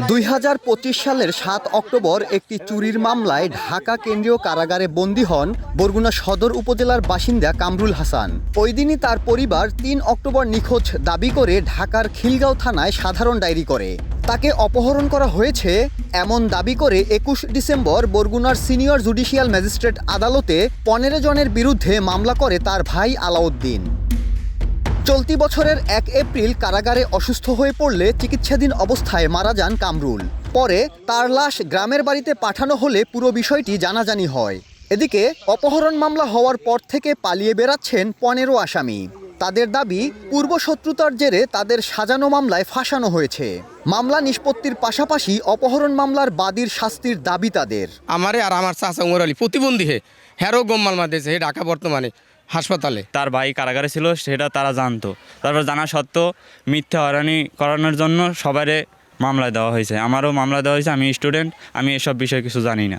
2025 সালের 7 অক্টোবর একটি চুরির মামলায় ঢাকা কেন্দ্রীয় কারাগারে বন্দী হন বরগুনা সদর উপজেলার বাসিন্দা কামরুল হাসান। ওই দিনই তার পরিবার 3 অক্টোবর নিখোঁজ দাবি করে ঢাকার খিলগাঁও থানায় সাধারণ ডায়েরি করে। তাকে অপহরণ করা হয়েছে এমন দাবি করে 21 ডিসেম্বর বরগুনার সিনিয়র জুডিশিয়াল ম্যাজিস্ট্রেট আদালতে 15 জনের বিরুদ্ধে মামলা করে তার ভাই আলাউদ্দিন। চলতি বছরের 1 এপ্রিল কারাগারে অসুস্থ হয়ে পড়লে চিকিৎসাধীন অবস্থায় মারা যান কামরুল। পরে তার লাশ গ্রামের বাড়িতে পাঠানো হলে পুরো বিষয়টি জানাজানি হয়। এদিকে অপহরণ মামলা হওয়ার পর থেকে পালিয়ে বেড়াচ্ছেন 15 আসামি। তাদের দাবি পূর্বশত্রুতার জেরে তাদের সাজানো মামলায় ফাঁসানো হয়েছে। মামলা নিষ্পত্তির পাশাপাশি অপহরণ মামলার বাদীর শাস্তির দাবি তাদের। আমারে আর আমার চাচা উমর আলী প্রতিবন্ধী হেরো গোম্মাল মারতেছে হে ঢাকা বর্তমানে হাসপাতালে। তার ভাই কারাগারে ছিল সেটা তারা জানতো, তারপর জানা সত্ত্বেও মিথ্যা হয়রানি করানোর জন্য সবারে মামলা দেওয়া হয়েছে। আমারও মামলা দেওয়া হয়েছে। আমি স্টুডেন্ট, আমি এসব বিষয়ে কিছু জানি না।